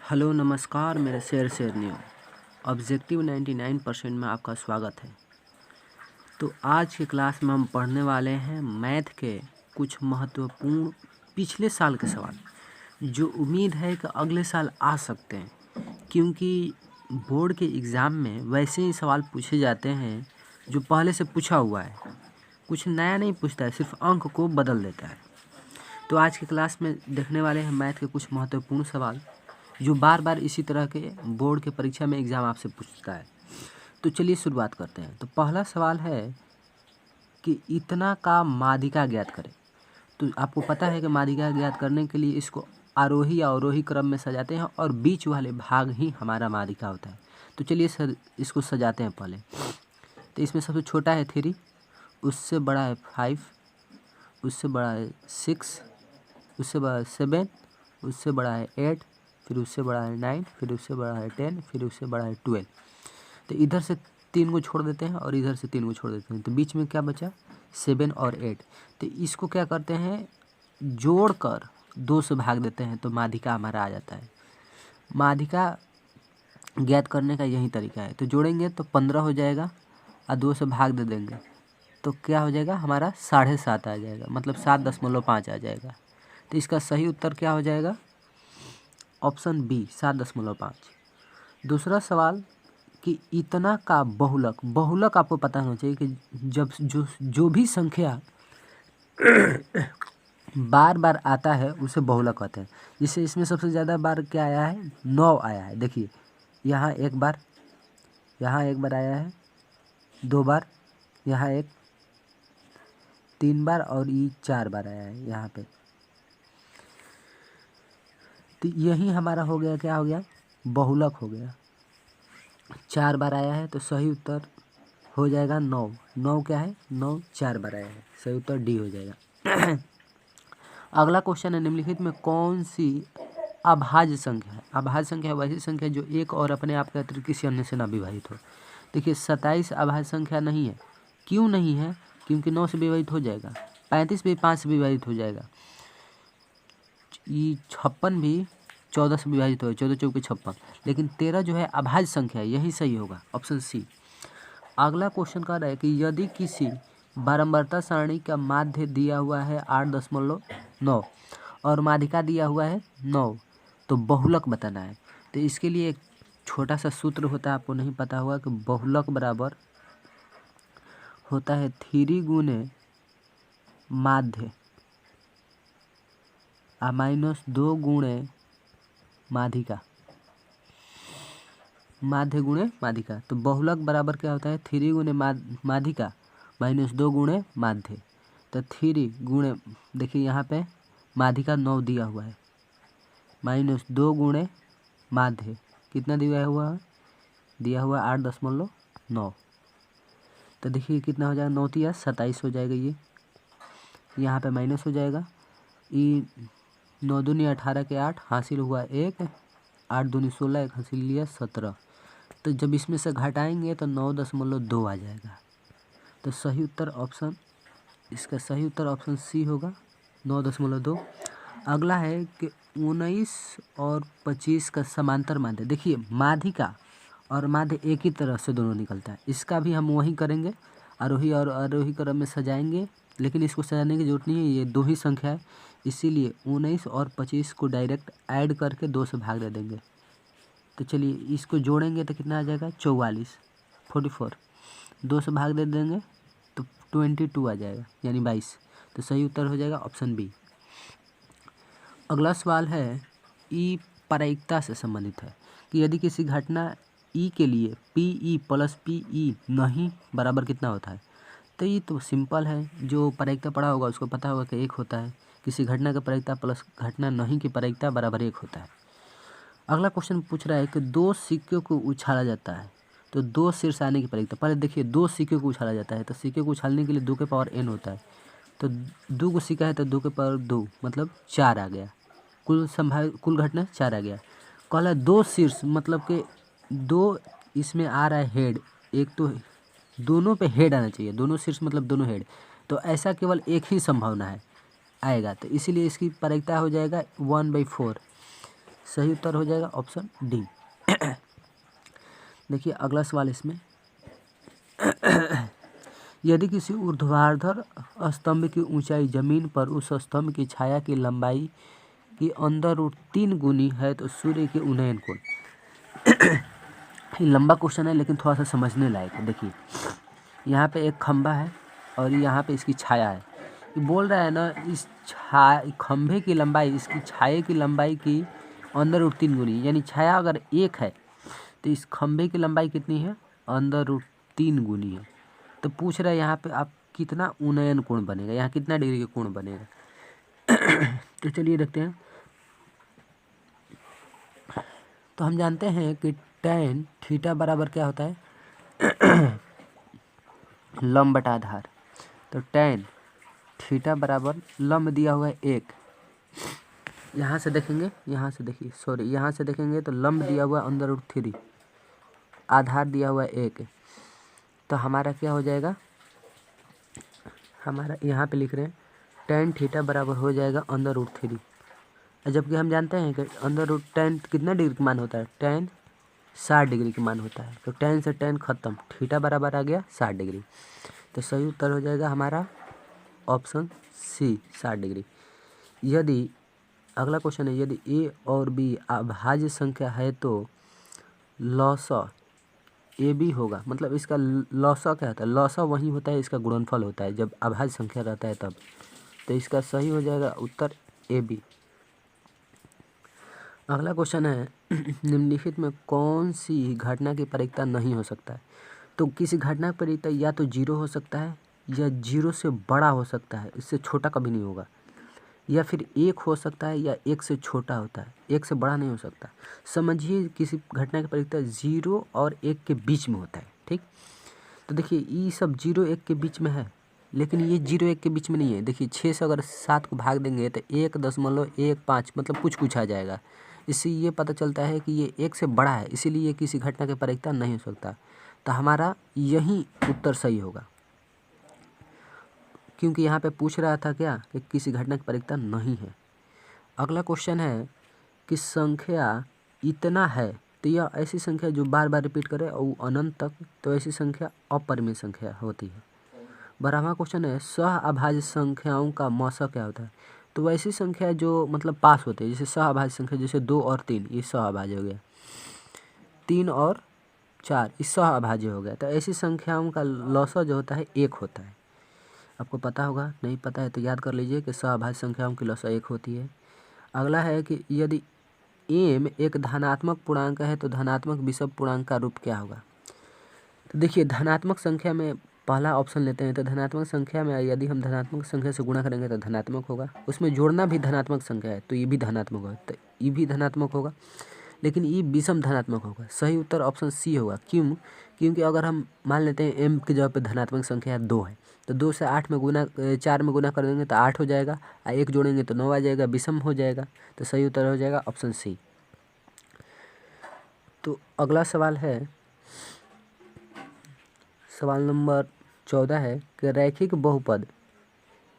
Hello नमस्कार मेरे शेरनियों। Objective 99% में आपका स्वागत है। तो आज की क्लास में हम पढ़ने वाले हैं मैथ के कुछ महत्वपूर्ण पिछले साल के सवाल जो उम्मीद है कि अगले साल आ सकते हैं, क्योंकि बोर्ड के एग्ज़ाम में वैसे ही सवाल पूछे जाते हैं जो पहले से पूछा हुआ है, कुछ नया नहीं पूछता है, सिर्फ अंक को बदल देता है। तो आज की क्लास में देखने वाले हैं मैथ के कुछ महत्वपूर्ण सवाल जो बार बार इसी तरह के बोर्ड के परीक्षा में एग्ज़ाम आपसे पूछता है। तो चलिए शुरुआत करते हैं। तो पहला सवाल है कि इतना का माध्यिका ज्ञात करें। तो आपको पता है कि माध्यिका ज्ञात करने के लिए इसको आरोही या अवरोही क्रम में सजाते हैं और बीच वाले भाग ही हमारा माध्यिका होता है। तो चलिए सर इसको सजाते हैं पहले। तो इसमें सबसे छोटा है 3, उससे बड़ा है 5, उससे बड़ा है 6, उससे बड़ा है 7, उससे बड़ा है 8, फिर उससे बड़ा है 9, फिर उससे बड़ा है 10, फिर उससे बड़ा है 12। तो इधर से 3 को छोड़ देते हैं और इधर से 3 को छोड़ देते हैं, तो बीच में क्या बचा 7 और 8। तो इसको क्या करते हैं, जोड़कर 2 से भाग देते हैं तो माध्यिका हमारा आ जाता है। माध्यिका ज्ञात करने का यही तरीका है। तो जोड़ेंगे तो 15 हो जाएगा और 2 से भाग दे देंगे तो क्या हो जाएगा हमारा 7.5 आ जाएगा, मतलब 7.5 आ जाएगा। तो इसका सही उत्तर क्या हो जाएगा, ऑप्शन बी 7.5। दूसरा सवाल कि इतना का बहुलक। बहुलक आपको पता होना चाहिए कि जब जो भी संख्या बार बार आता है उसे बहुलक कहते हैं। जिससे इसमें सबसे ज़्यादा बार क्या आया है, 9 आया है। देखिए यहाँ एक बार, यहाँ एक बार आया है, 2 बार, यहाँ 3 बार और ये 4 बार आया है यहाँ पे। तो यही हमारा हो गया, क्या हो गया, बहुलक हो गया। 4 बार आया है तो सही उत्तर हो जाएगा 9। 9 क्या है, 9 4 बार आया है, सही उत्तर डी हो जाएगा। अगला क्वेश्चन है, निम्नलिखित में कौन सी अभाज्य संख्या है। अभाज्य संख्या वैसी संख्या जो एक और अपने आप के अतिरिक्त किसी अन्य से न विभाजित हो। देखिए 27 अभाज्य संख्या नहीं है। क्यों नहीं है, क्योंकि 9 से विभाजित हो जाएगा। 35 भी 5 से विभाजित हो जाएगा। ये 56 भी 14 से विभाजित हो, 14 चौके 56। लेकिन 13 जो है अभाज्य संख्या है, यही सही होगा, ऑप्शन सी। अगला क्वेश्चन कह रहा है कि यदि किसी बारंबारता सारणी का माध्य दिया हुआ है 8.9 और माध्यिका दिया हुआ है 9, तो बहुलक बताना है। तो इसके लिए एक छोटा सा सूत्र होता है, आपको नहीं पता होगा कि बहुलक बराबर होता है 3 गुने माध्य -2 गुणे माध्यिका, माध्य गुणे माध्यिका। तो बहुलक बराबर क्या होता है, 3 गुणे माध्यिका -2 गुणे माध्य। तो 3 गुणे, देखिए यहाँ पे माध्यिका 9 दिया हुआ है, -2 गुणे माध्य कितना दिया हुआ है, दिया हुआ 8.9। तो देखिए कितना हो जाएगा, 9 तिया 27 हो जाएगा। ये यहाँ पे माइनस हो जाएगा, ये 9 दूनी 18 के 8 हासिल हुआ 1, 8 दूनी 16, 1 हासिल लिया 17। तो जब इसमें से घटाएंगे तो 9.2 आ जाएगा। तो सही उत्तर ऑप्शन, इसका सही उत्तर ऑप्शन सी होगा, 9.2। अगला है कि 19 और 25 का समांतर माध्य। देखिए माध्यिका और माध्य एक ही तरह से दोनों निकलता है, इसका भी हम वही करेंगे, आरोही और आरोही क्रम में सजाएंगे। लेकिन इसको सजाने की जरूरत नहीं है, ये 2 ही संख्या है, इसीलिए 19 और 25 को डायरेक्ट ऐड करके 2 से भाग दे देंगे। तो चलिए इसको जोड़ेंगे तो कितना आ जाएगा, 44, 2 से भाग दे देंगे तो 22 आ जाएगा, यानी 22। तो सही उत्तर हो जाएगा ऑप्शन बी। अगला सवाल है, ई प्रायिकता से संबंधित है कि यदि किसी घटना ई के लिए पी प्लस पी नहीं बराबर कितना होता है। तो ये तो सिंपल है, जो प्रायिकता पढ़ा होगा उसको पता होगा कि 1 होता है। किसी घटना की प्रायिकता प्लस घटना नहीं की प्रायिकता बराबर 1 होता है। अगला क्वेश्चन पूछ रहा है कि 2 सिक्कों को उछाला जाता है तो 2 शीर्ष आने की प्रायिकता। पहले देखिए 2 सिक्कों को उछाला जाता है तो सिक्के को उछालने के लिए 2 के पावर n होता है। तो 2 को सिक्का है तो 2 के पावर 2 मतलब 4 आ गया, कुल घटना 4 आ गया। कहला 2 शीर्ष मतलब कि 2 इसमें आ रहा है हेड, एक तो दोनों पे हेड आना चाहिए, दोनों शीर्ष मतलब दोनों हेड। तो ऐसा केवल एक ही संभावना है आएगा, तो इसीलिए इसकी प्रायिकता हो जाएगा 1/4। सही उत्तर हो जाएगा ऑप्शन डी। देखिए अगला सवाल इसमें, यदि किसी ऊर्ध्वाधर स्तंभ की ऊंचाई जमीन पर उस स्तंभ की छाया की लंबाई की अंडर रूट 3 गुनी है तो सूर्य के उन्नयन कोण। लंबा क्वेश्चन है लेकिन थोड़ा सा समझने लायक है। देखिए यहाँ पे एक खंभा है और यहाँ पे इसकी छाया है। ये बोल रहा है ना, इस खंभे की लंबाई इसकी छाया की लंबाई की अंडर रूट 3 गुनी, यानी छाया अगर 1 है तो इस खंभे की लंबाई कितनी है, अंडर रूट 3 गुनी है। तो पूछ रहा है यहाँ पे आप कितना उन्नयन कोण बनेगा, यहाँ कितना डिग्री का कोण बनेगा। तो चलिए देखते हैं। तो हम जानते हैं कि tan थीटा बराबर क्या होता है, लंब बटा आधार। तो tan थीटा बराबर लंब दिया हुआ है 1, यहाँ से देखेंगे, यहाँ से देखिए सॉरी यहाँ से देखेंगे तो लंब दिया हुआ है अंडर रूट 3, आधार दिया हुआ है 1। तो हमारा क्या हो जाएगा, हमारा यहाँ पे लिख रहे हैं tan थीटा बराबर हो जाएगा अंडर रूट 3, जबकि हम जानते हैं कि अंडर रूट tan कितना डिग्री का मान होता है, tan 60 डिग्री का मान होता है। तो tan से tan खत्म, थीटा बराबर आ गया 60 डिग्री। तो सही उत्तर हो जाएगा हमारा ऑप्शन सी 60 डिग्री। यदि अगला क्वेश्चन है, यदि ए और बी अभाज्य संख्या है तो लॉसा ए बी होगा। मतलब इसका लॉसा क्या होता है, लॉसा वही होता है इसका गुणनफल होता है जब अभाज्य संख्या रहता है तब। तो इसका सही हो जाएगा उत्तर ए बी। अगला क्वेश्चन है, निम्नलिखित में कौन सी घटना की परिकता नहीं हो सकता है। तो किसी घटना की परिकता या तो 0 हो सकता है या 0 से बड़ा हो सकता है, इससे छोटा कभी नहीं होगा, या फिर 1 हो सकता है या 1 से छोटा होता है, 1 से बड़ा नहीं हो सकता। समझिए किसी घटना की परिकता 0 और 1 के बीच में होता है, ठीक। तो देखिए ये सब 0 1 के बीच में है, लेकिन ये 0 1 के बीच में नहीं है। देखिए 6 से अगर 7 को भाग देंगे तो 1.15 मतलब कुछ आ जाएगा। इससे ये पता चलता है कि ये 1 से बड़ा है, इसीलिए ये किसी घटना की परिकता नहीं हो सकता। तो हमारा यही उत्तर सही होगा, क्योंकि यहाँ पे पूछ रहा था क्या कि किसी घटना की परिकता नहीं है। अगला क्वेश्चन है कि संख्या इतना है, तो यह ऐसी संख्या जो बार बार रिपीट करे और अनंत तक, तो ऐसी संख्या अपरिमेय संख्या होती है। 12वां क्वेश्चन है, सह अभाज्य संख्याओं का मौसा क्या होता है। तो वैसी संख्या जो मतलब पास होते हैं, जैसे सह अभाज्य संख्या, जैसे 2 और 3 ये सह अभाज्य हो गया, 3 और 4 ये सह अभाज्य हो गया। तो ऐसी संख्याओं का लौसा जो होता है 1 होता है। आपको पता होगा, नहीं पता है तो याद कर लीजिए कि सहअभाज्य संख्याओं की लौसा 1 होती है। अगला है कि यदि m एक धनात्मक पूर्णांक है तो धनात्मक विषम पूर्णांक का रूप क्या होगा। तो देखिए धनात्मक संख्या में पहला ऑप्शन लेते हैं, तो धनात्मक संख्या में यदि हम धनात्मक संख्या से गुणा करेंगे तो धनात्मक होगा, उसमें जोड़ना भी धनात्मक संख्या है तो ये भी धनात्मक होगा, तो ये भी धनात्मक होगा, लेकिन ये विषम धनात्मक होगा। सही उत्तर ऑप्शन सी होगा। क्यों, क्योंकि अगर हम मान लेते हैं m की जगह पे धनात्मक संख्या 2 है, तो 2 से 4 में गुना कर देंगे तो 8 हो जाएगा, और 1 जोड़ेंगे तो 9 आ जाएगा, विषम हो जाएगा। तो सही उत्तर हो जाएगा ऑप्शन सी। तो अगला सवाल है, सवाल नंबर 14 है कि रैखिक बहुपद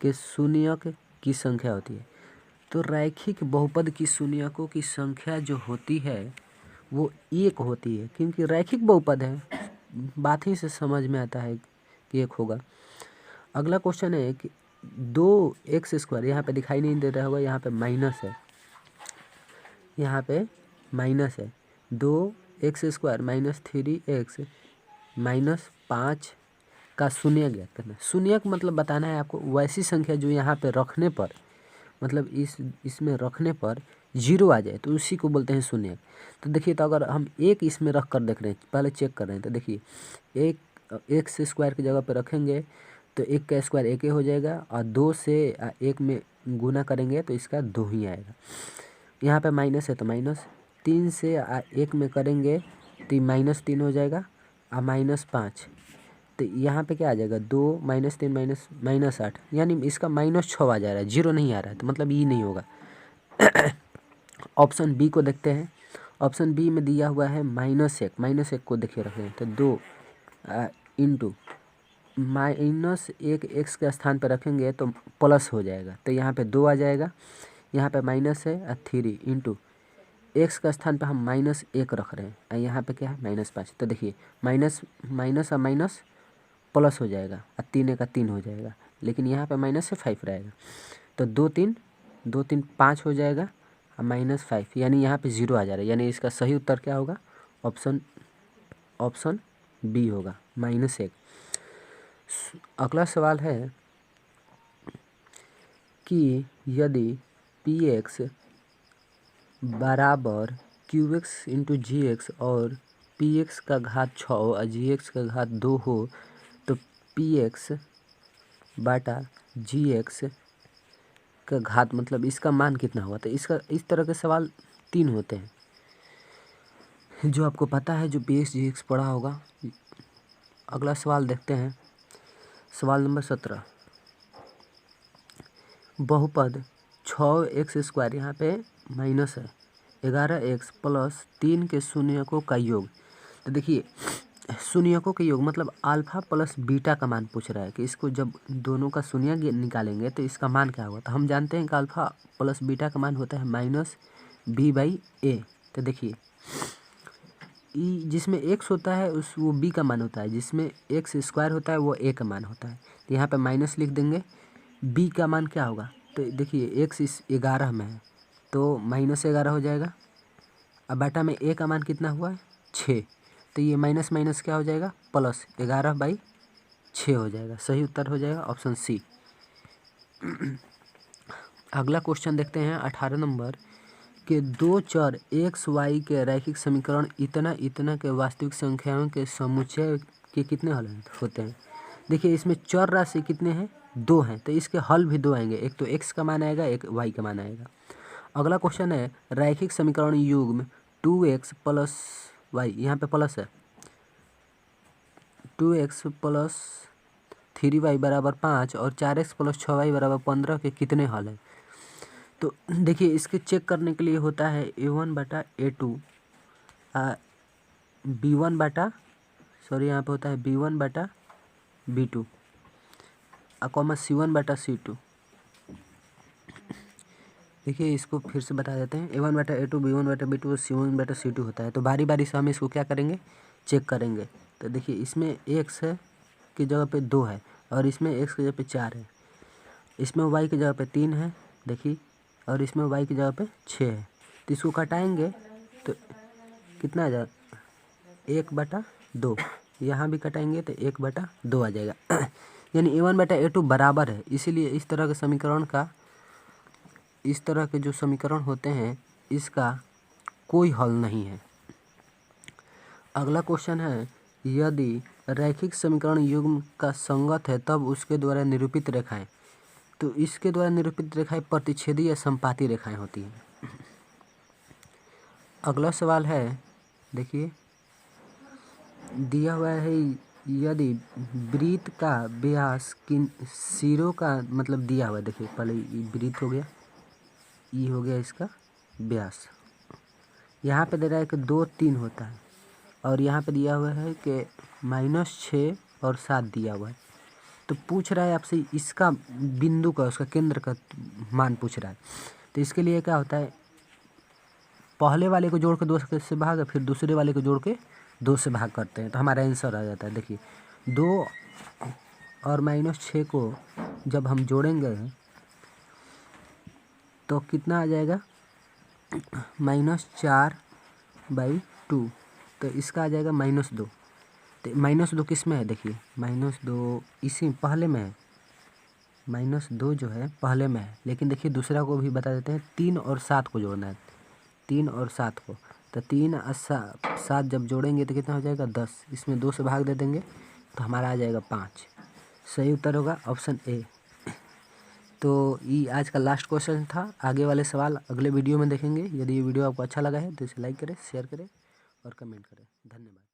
के शून्यक की संख्या होती है। तो रैखिक बहुपद की शून्यकों की संख्या जो होती है वो 1 होती है, क्योंकि रैखिक बहुपद है, बात ही से समझ में आता है कि 1 होगा। अगला क्वेश्चन है कि 2x², यहाँ पे दिखाई नहीं दे रहा होगा, यहाँ पे माइनस है, यहाँ पे माइनस है, 2x² माइनस 3x माइनस 5 का शून्य ज्ञात करना। शून्यक मतलब बताना है आपको वैसी संख्या जो यहाँ पे रखने पर, मतलब इसमें रखने पर 0 आ जाए तो उसी को बोलते हैं शून्यक। तो देखिए, तो अगर हम 1 इसमें रख कर देख रहे हैं, पहले चेक कर रहे हैं, तो देखिए 1x² की जगह पे रखेंगे तो 1 का स्क्वायर 1 हो जाएगा, और 2 से 1 में गुना करेंगे तो इसका 2 ही आएगा। यहाँ पे माइनस है तो माइनस, 3 से 1 में करेंगे तो -3 हो जाएगा, और -5, तो यहाँ पे क्या आ जाएगा 2 -3 -8, यानी इसका -6 आ जा रहा है, 0 नहीं आ रहा है, तो मतलब ये नहीं होगा। ऑप्शन बी को देखते हैं। ऑप्शन बी में दिया हुआ है -1 को देखिए रख रहे हैं, तो 2 इंटू -1 x के स्थान पर रखेंगे तो प्लस हो जाएगा, तो यहाँ पे 2 आ जाएगा, यहाँ पे माइनस है 3 इंटू एक्स का स्थान पे हम -1 रख रहे हैं और यहाँ पे क्या है -5। तो देखिए माइनस माइनस और माइनस प्लस हो जाएगा और 3 का 3 हो जाएगा, लेकिन यहाँ पे माइनस से 5 रहेगा। तो 2 3 5 हो जाएगा और -5, यानी यहाँ पे 0 आ जा रहा है, यानी इसका सही उत्तर क्या होगा? ऑप्शन बी होगा, -1। अगला सवाल है कि यदि px बराबर qx इंटू gx और px का घात 6 और gx का घात 2 हो तो px बाटा gx का घात मतलब इसका मान कितना होगा? तो इसका इस तरह के सवाल 3 होते हैं जो आपको पता है, जो px gx पढ़ा होगा। अगला सवाल देखते हैं, सवाल नंबर 17। बहुपद 6x², यहाँ पे माइनस है, 11x प्लस 3 के शून्यकों का योग। तो देखिए शून्यकों के योग मतलब अल्फा प्लस बीटा का मान पूछ रहा है कि इसको जब दोनों का शून्य निकालेंगे तो इसका मान क्या होगा। तो हम जानते हैं कि अल्फा प्लस बीटा का मान होता है -b/a। तो देखिए जिसमें x होता है वो b का मान होता है, जिसमें x² होता है वो a का मान होता है। तो यहाँ पे माइनस लिख देंगे, b का मान क्या होगा? तो देखिए x इस 11 में है तो -11 हो जाएगा। अब बाटा में a का मान कितना हुआ है? 6। तो ये माइनस माइनस क्या हो जाएगा? प्लस 11/6 हो जाएगा। सही उत्तर हो जाएगा ऑप्शन सी। अगला क्वेश्चन देखते हैं 18 नंबर के 2 चर x y के रैखिक समीकरण इतना के वास्तविक संख्याओं के समुच्चय के कितने हल होते हैं? देखिए इसमें चर राशि कितने हैं? 2 हैं, तो इसके हल भी 2 आएंगे। एक तो x का मान आएगा, एक y का मान आएगा। अगला क्वेश्चन है रैखिक समीकरण युग्म 2x प्लस y, यहाँ पे प्लस है, 2x प्लस 3y बराबर 5 और 4x प्लस 6y बराबर 15 के कितने हल हैं? तो देखिए इसके चेक करने के लिए होता है a1/a2 यहाँ पे होता है b1/b2 कॉमा c1/c2। देखिए इसको फिर से बता देते हैं, a1/a2 b1/b2 c1/c2 होता है। तो बारी बारी से हम इसको क्या करेंगे? चेक करेंगे। तो देखिए इसमें x है की जगह पे 2 है और इसमें x की जगह पे 4 है, इसमें y की जगह पे 3 है देखिए, और इसमें y की जगह पे 6 है। तो इसको घटाएंगे तो कितना आ जाएगा? 1/2। यहाँ भी कटाएंगे तो 1/2 आ जाएगा। यानी a1/a2 बराबर है, इसीलिए इस तरह के समीकरण का, इस तरह के जो समीकरण होते हैं इसका कोई हल नहीं है। अगला क्वेश्चन है यदि रैखिक समीकरण युग्म का संगत है तब उसके द्वारा निरूपित रेखाएं। तो इसके द्वारा निरूपित रेखाएं प्रतिच्छेदी या संपाती रेखाएं होती हैं। अगला सवाल है, देखिए दिया हुआ है यदि वृत्त का व्यास किन सिरों का मतलब दिया हुआ है। देखिए पहले वृत्त हो गया, ये हो गया इसका व्यास। यहाँ पे दे रहा है कि 2 3 होता है और यहाँ पे दिया हुआ है कि -6 और 7 दिया हुआ है। तो पूछ रहा है आपसे इसका बिंदु का, उसका केंद्र का मान पूछ रहा है। तो इसके लिए क्या होता है, पहले वाले को जोड़ के 2 से भाग, फिर दूसरे वाले को जोड़ के 2 से भाग करते हैं तो हमारा आंसर आ जाता है। देखिए 2 और -6 को जब हम जोड़ेंगे तो कितना आ जाएगा? -4/2। तो इसका आ जाएगा -2। तो -2 किस में है? देखिए -2 इसी पहले में है, -2 जो है पहले में है। लेकिन देखिए दूसरा को भी बता देते हैं, 3 और 7 को जोड़ना है, 3 और 7 को। तो 3 और 7 जब जोड़ेंगे तो कितना हो जाएगा? 10। इसमें 2 से भाग दे देंगे तो हमारा आ जाएगा 5। सही उत्तर होगा ऑप्शन ए। तो ये आज का लास्ट क्वेश्चन था। आगे वाले सवाल अगले वीडियो में देखेंगे। यदि ये वीडियो आपको अच्छा लगा है तो इसे लाइक करें, शेयर करें और कमेंट करें। धन्यवाद।